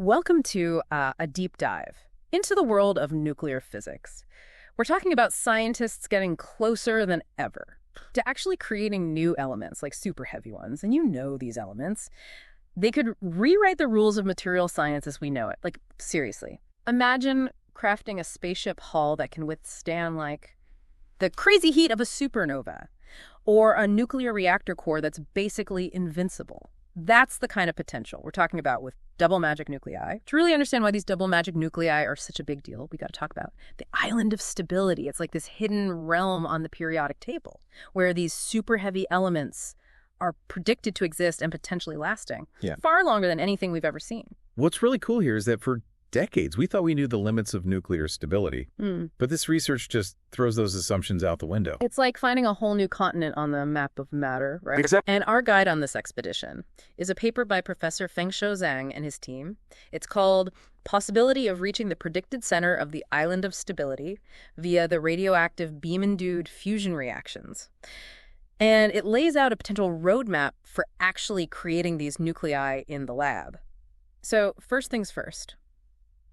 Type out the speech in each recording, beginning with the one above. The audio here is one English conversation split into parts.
Welcome to a deep dive into the world of nuclear physics. We're talking about scientists getting closer than ever to actually creating new elements, like super heavy ones. And you know these elements. They could rewrite the rules of material science as we know it. Like, seriously. Imagine crafting a spaceship hull that can withstand, like, the crazy heat of a supernova, or a nuclear reactor core that's basically invincible. That's the kind of potential we're talking about with double magic nuclei. To really understand why these double magic nuclei are such a big deal, we got to talk about the island of stability. It's like this hidden realm on the periodic table where these super heavy elements are predicted to exist and potentially lasting far longer than anything we've ever seen. What's really cool here is that for decades, we thought we knew the limits of nuclear stability, but this research just throws those assumptions out the window. It's like finding a whole new continent on the map of matter, right? Exactly. And our guide on this expedition is a paper by Professor Fengshuo Zhang and his team. It's called Possibility of Reaching the Predicted Center of the Island of Stability via the Radioactive Beam-Induced Fusion Reactions. And it lays out a potential roadmap for actually creating these nuclei in the lab. So first things first.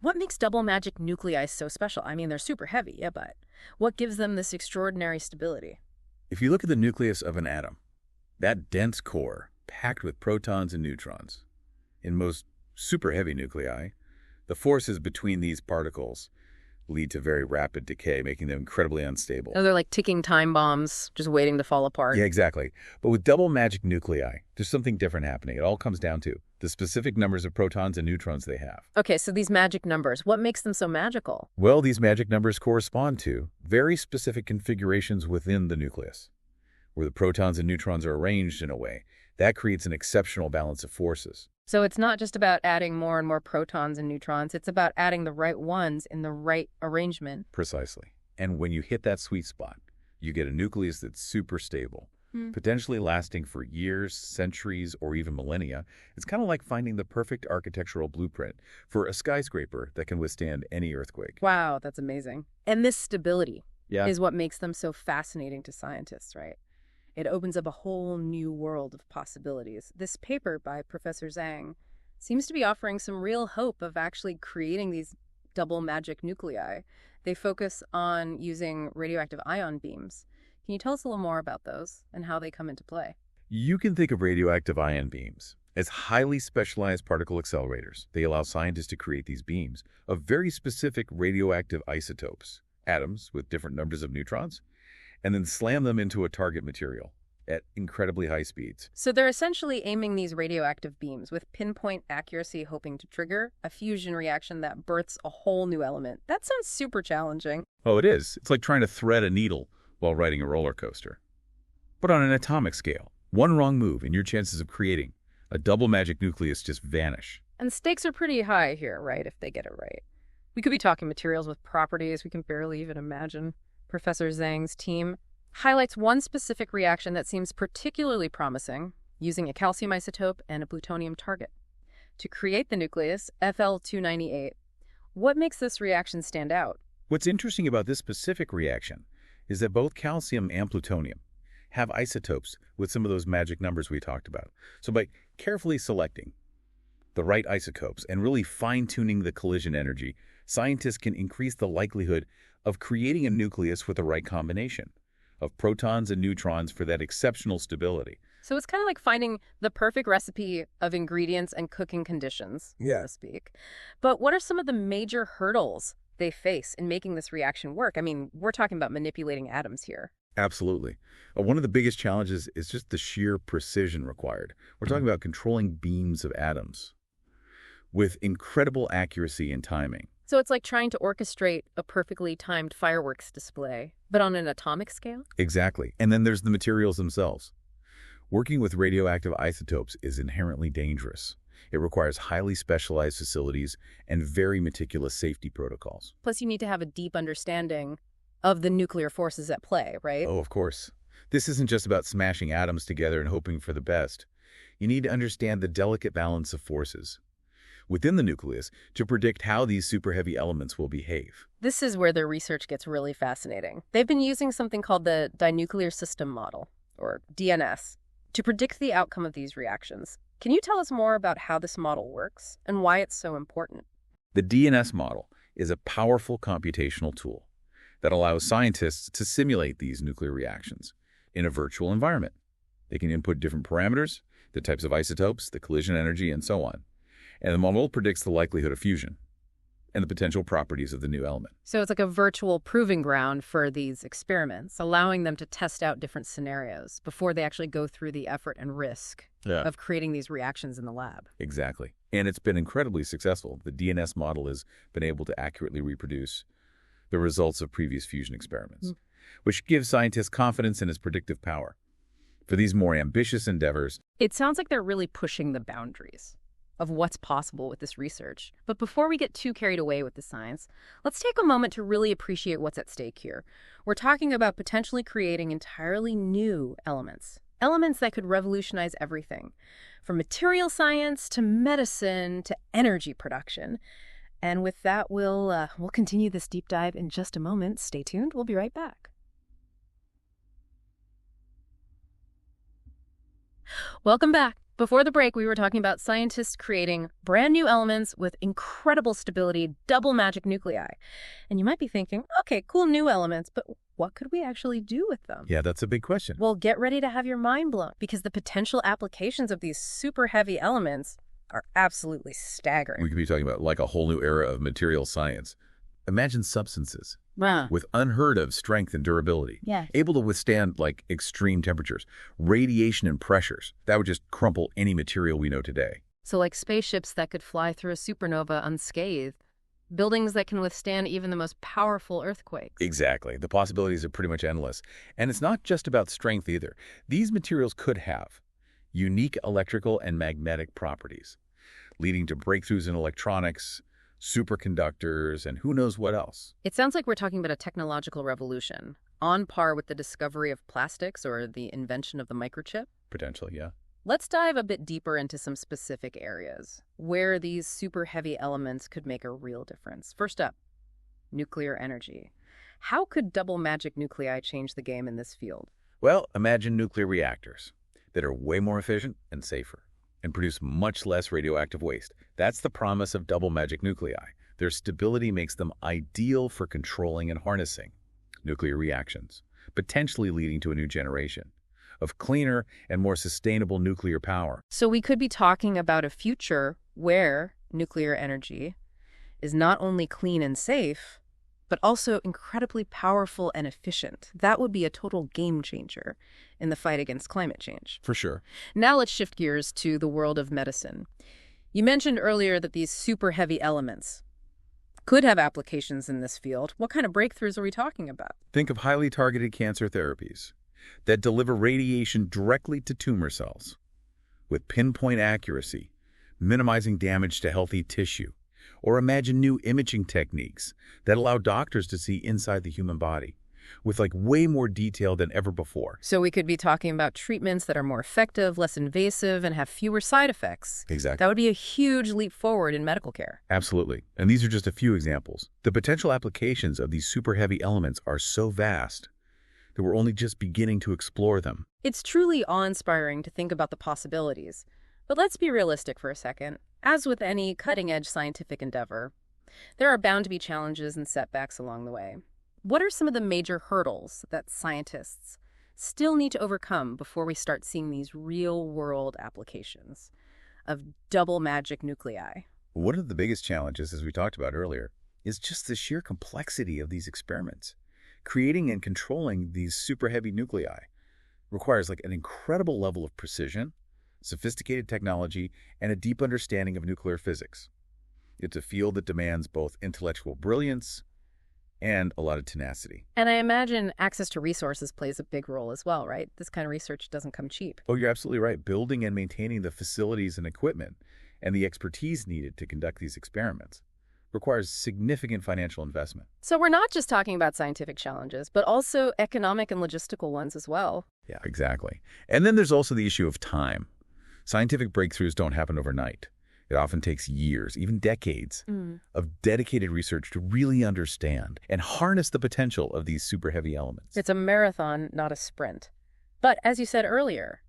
What makes double magic nuclei so special? I mean, they're super heavy, yeah, but what gives them this extraordinary stability? If you look at the nucleus of an atom, that dense core packed with protons and neutrons, in most super heavy nuclei, the forces between these particles lead to very rapid decay, making them incredibly unstable. Oh, they're like ticking time bombs, just waiting to fall apart. Yeah, exactly. But with double magic nuclei, there's something different happening. It all comes down to the specific numbers of protons and neutrons they have. Okay, so these magic numbers, what makes them so magical? Well, these magic numbers correspond to very specific configurations within the nucleus, where the protons and neutrons are arranged in a way that creates an exceptional balance of forces. So it's not just about adding more and more protons and neutrons, it's about adding the right ones in the right arrangement. Precisely. And when you hit that sweet spot, you get a nucleus that's super stable, potentially lasting for years, centuries, or even millennia. It's kind of like finding the perfect architectural blueprint for a skyscraper that can withstand any earthquake. Wow, that's amazing. And this stability is what makes them so fascinating to scientists, right? It opens up a whole new world of possibilities. This paper by Professor Zhang seems to be offering some real hope of actually creating these double magic nuclei. They focus on using radioactive ion beams. Can you tell us a little more about those and how they come into play? You can think of radioactive ion beams as highly specialized particle accelerators. They allow scientists to create these beams of very specific radioactive isotopes, atoms with different numbers of neutrons, and then slam them into a target material at incredibly high speeds. So they're essentially aiming these radioactive beams with pinpoint accuracy, hoping to trigger a fusion reaction that births a whole new element. That sounds super challenging. Oh, it is. It's like trying to thread a needle while riding a roller coaster. But on an atomic scale, one wrong move and your chances of creating a double magic nucleus just vanish. And stakes are pretty high here, right, if they get it right. We could be talking materials with properties we can barely even imagine. Professor Zhang's team highlights one specific reaction that seems particularly promising, using a calcium isotope and a plutonium target. To create the nucleus, Fl-298, what makes this reaction stand out? What's interesting about this specific reaction is that both calcium and plutonium have isotopes with some of those magic numbers we talked about. So by carefully selecting the right isotopes and really fine-tuning the collision energy, scientists can increase the likelihood of creating a nucleus with the right combination of protons and neutrons for that exceptional stability. So it's kind of like finding the perfect recipe of ingredients and cooking conditions, so to speak. But what are some of the major hurdles they face in making this reaction work? I mean, we're talking about manipulating atoms here. Absolutely. One of the biggest challenges is just the sheer precision required. We're talking about controlling beams of atoms with incredible accuracy and timing. So it's like trying to orchestrate a perfectly timed fireworks display, but on an atomic scale? Exactly. And then there's the materials themselves. Working with radioactive isotopes is inherently dangerous. It requires highly specialized facilities and very meticulous safety protocols. Plus, you need to have a deep understanding of the nuclear forces at play, right? Oh, of course. This isn't just about smashing atoms together and hoping for the best. You need to understand the delicate balance of forces within the nucleus to predict how these super heavy elements will behave. This is where their research gets really fascinating. They've been using something called the dinuclear system model, or DNS, to predict the outcome of these reactions. Can you tell us more about how this model works and why it's so important? The DNS model is a powerful computational tool that allows scientists to simulate these nuclear reactions in a virtual environment. They can input different parameters, the types of isotopes, the collision energy, and so on. And the model predicts the likelihood of fusion and the potential properties of the new element. So it's like a virtual proving ground for these experiments, allowing them to test out different scenarios before they actually go through the effort and risk of creating these reactions in the lab. Exactly. And it's been incredibly successful. The DNS model has been able to accurately reproduce the results of previous fusion experiments, which gives scientists confidence in its predictive power. For these more ambitious endeavors, It sounds like they're really pushing the boundaries of what's possible with this research. But before we get too carried away with the science, let's take a moment to really appreciate what's at stake here. We're talking about potentially creating entirely new elements. Elements that could revolutionize everything, from material science to medicine to energy production. And with that, we'll continue this deep dive in just a moment. Stay tuned. We'll be right back. Welcome back. Before the break, we were talking about scientists creating brand new elements with incredible stability, double magic nuclei. And you might be thinking, okay, cool new elements, but what could we actually do with them? yeah, that's a big question. Well, get ready to have your mind blown, because the potential applications of these super heavy elements are absolutely staggering. We could be talking about like a whole new era of material science. Imagine substances Wow. with unheard of strength and durability, Yes. able to withstand like extreme temperatures, radiation and pressures. That would just crumple any material we know today. So like spaceships that could fly through a supernova unscathed, buildings that can withstand even the most powerful earthquakes. Exactly. The possibilities are pretty much endless. And it's not just about strength either. These materials could have unique electrical and magnetic properties, leading to breakthroughs in electronics, superconductors, and who knows what else. It sounds like we're talking about a technological revolution, on par with the discovery of plastics or the invention of the microchip. Potentially, yeah. Let's dive a bit deeper into some specific areas where these super heavy elements could make a real difference. First up, nuclear energy. How could double magic nuclei change the game in this field? Well, imagine nuclear reactors that are way more efficient and safer and produce much less radioactive waste. That's the promise of double magic nuclei. Their stability makes them ideal for controlling and harnessing nuclear reactions, potentially leading to a new generation of cleaner and more sustainable nuclear power. So we could be talking about a future where nuclear energy is not only clean and safe, but also incredibly powerful and efficient. That would be a total game changer in the fight against climate change. For sure. Now let's shift gears to the world of medicine. You mentioned earlier that these super heavy elements could have applications in this field. What kind of breakthroughs are we talking about? Think of highly targeted cancer therapies that deliver radiation directly to tumor cells with pinpoint accuracy, minimizing damage to healthy tissue. Or imagine new imaging techniques that allow doctors to see inside the human body with like way more detail than ever before. So we could be talking about treatments that are more effective, less invasive, and have fewer side effects. Exactly. That would be a huge leap forward in medical care. Absolutely. And these are just a few examples. The potential applications of these super heavy elements are so vast that we're only just beginning to explore them. It's truly awe-inspiring to think about the possibilities. But let's be realistic for a second. As with any cutting-edge scientific endeavor, there are bound to be challenges and setbacks along the way. What are some of the major hurdles that scientists still need to overcome before we start seeing these real-world applications of double magic nuclei? One of the biggest challenges, as we talked about earlier, is just the sheer complexity of these experiments. Creating and controlling these super heavy nuclei requires like an incredible level of precision, sophisticated technology, and a deep understanding of nuclear physics. It's a field that demands both intellectual brilliance and a lot of tenacity. And I imagine access to resources plays a big role as well, right? This kind of research doesn't come cheap. Oh, you're absolutely right. Building and maintaining the facilities and equipment and the expertise needed to conduct these experiments requires significant financial investment. So we're not just talking about scientific challenges, but also economic and logistical ones as well. Yeah, exactly. And then there's also the issue of time. Scientific breakthroughs don't happen overnight. It often takes years, even decades, of dedicated research to really understand and harness the potential of these super heavy elements. It's a marathon, not a sprint. But as you said earlier,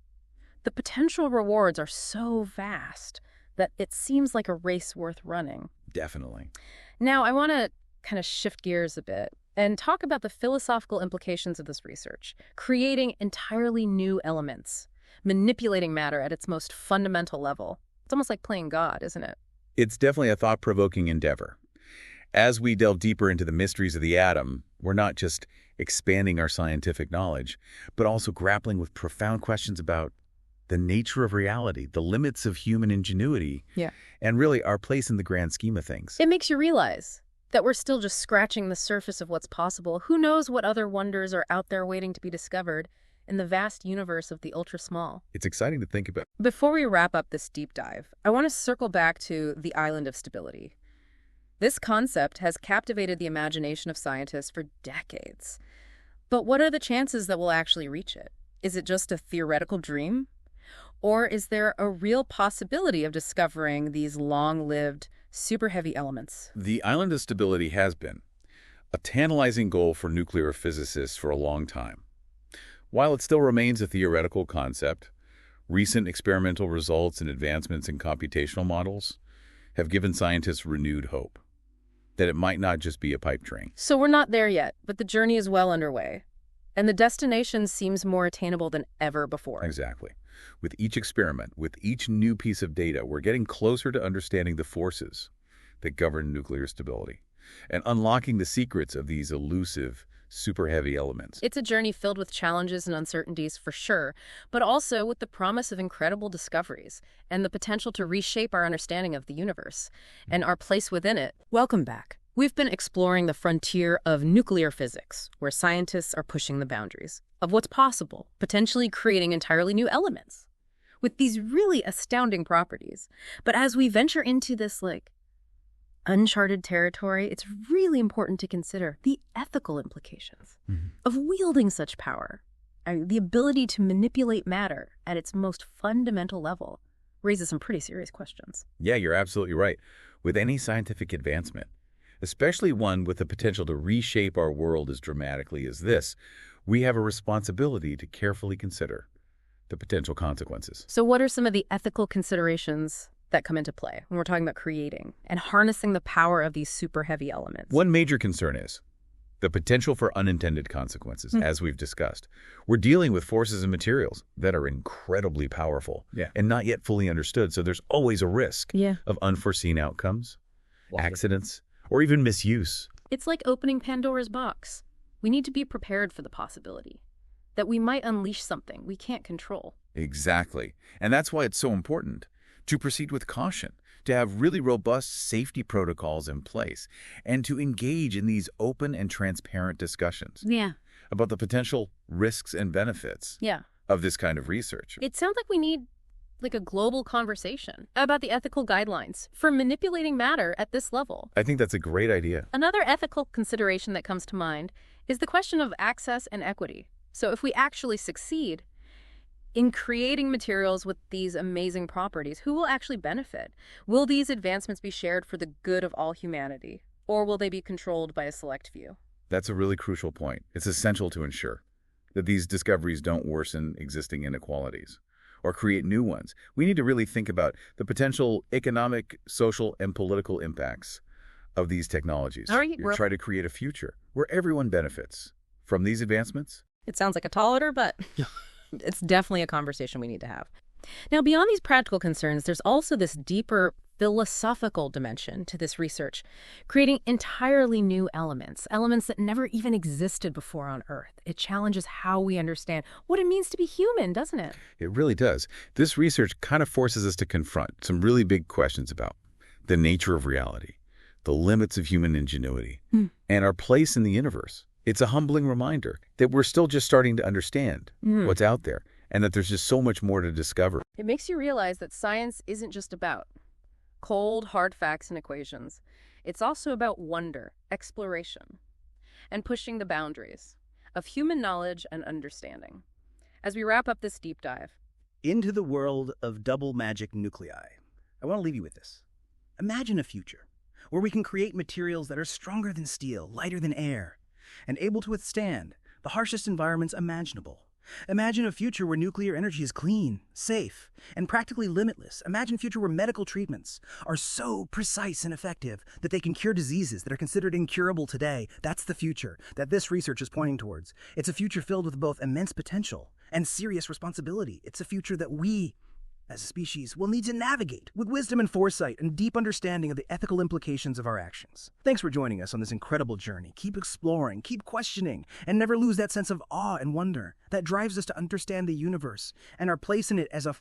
the The potential rewards are so vast that it seems like a race worth running. Definitely. Now, I want to kind of shift gears a bit and talk about the philosophical implications of this research, creating entirely new elements, manipulating matter at its most fundamental level. It's almost like playing God, isn't it? It's definitely a thought-provoking endeavor. As we delve deeper into the mysteries of the atom, we're not just expanding our scientific knowledge, but also grappling with profound questions about the nature of reality, the limits of human ingenuity, Yeah. and really our place in the grand scheme of things. It makes you realize that we're still just scratching the surface of what's possible. Who knows what other wonders are out there waiting to be discovered in the vast universe of the ultra-small. It's exciting to think about. Before we wrap up this deep dive, I want to circle back to the island of stability. This concept has captivated the imagination of scientists for decades. But what are the chances that we'll actually reach it? Is it just a theoretical dream? Or is there a real possibility of discovering these long-lived, super heavy elements? The island of stability has been a tantalizing goal for nuclear physicists for a long time. While it still remains a theoretical concept, recent experimental results and advancements in computational models have given scientists renewed hope that it might not just be a pipe dream. So we're not there yet, but the journey is well underway. And the destination seems more attainable than ever before. Exactly. With each experiment, with each new piece of data, we're getting closer to understanding the forces that govern nuclear stability and unlocking the secrets of these elusive, super heavy elements. It's a journey filled with challenges and uncertainties for sure, but also with the promise of incredible discoveries and the potential to reshape our understanding of the universe and our place within it. Welcome back. We've been exploring the frontier of nuclear physics, where scientists are pushing the boundaries of what's possible, potentially creating entirely new elements with these really astounding properties. But as we venture into this, uncharted territory, it's really important to consider the ethical implications of wielding such power. The ability to manipulate matter at its most fundamental level raises some pretty serious questions. Yeah, you're absolutely right. With any scientific advancement, especially one with the potential to reshape our world as dramatically as this, we have a responsibility to carefully consider the potential consequences. So what are some of the ethical considerations that come into play when we're talking about creating and harnessing the power of these super heavy elements? One major concern is the potential for unintended consequences, as we've discussed. We're dealing with forces and materials that are incredibly powerful and not yet fully understood, so there's always a risk of unforeseen outcomes, accidents, or even misuse. It's like opening Pandora's box. We need to be prepared for the possibility that we might unleash something we can't control. Exactly. And that's why it's so important to proceed with caution, to have really robust safety protocols in place, and to engage in these open and transparent discussions about the potential risks and benefits of this kind of research. It sounds like we need a global conversation about the ethical guidelines for manipulating matter at this level. I think that's a great idea. Another ethical consideration that comes to mind is the question of access and equity. So if we actually succeed in creating materials with these amazing properties, who will actually benefit? Will these advancements be shared for the good of all humanity, or will they be controlled by a select few? That's a really crucial point. It's essential to ensure that these discoveries don't worsen existing inequalities or create new ones. We need to really think about the potential economic, social, and political impacts of these technologies. Try to create a future where everyone benefits from these advancements. It sounds like a tall order, but it's definitely a conversation we need to have. Now, beyond these practical concerns, there's also this deeper philosophical dimension to this research, creating entirely new elements that never even existed before on Earth. It challenges how we understand what it means to be human, doesn't it? It really does. This research kind of forces us to confront some really big questions about the nature of reality, the limits of human ingenuity, and our place in the universe. It's a humbling reminder that we're still just starting to understand what's out there, and that there's just so much more to discover. It makes you realize that science isn't just about cold, hard facts and equations. It's also about wonder, exploration, and pushing the boundaries of human knowledge and understanding. As we wrap up this deep dive into the world of double magic nuclei, I want to leave you with this. Imagine a future where we can create materials that are stronger than steel, lighter than air, and able to withstand the harshest environments imaginable. Imagine a future where nuclear energy is clean, safe, and practically limitless. Imagine a future where medical treatments are so precise and effective that they can cure diseases that are considered incurable today. That's the future that this research is pointing towards. It's a future filled with both immense potential and serious responsibility. It's a future that we, as a species, will need to navigate with wisdom and foresight and deep understanding of the ethical implications of our actions. Thanks for joining us on this incredible journey. Keep exploring, keep questioning, and never lose that sense of awe and wonder that drives us to understand the universe and our place in it as a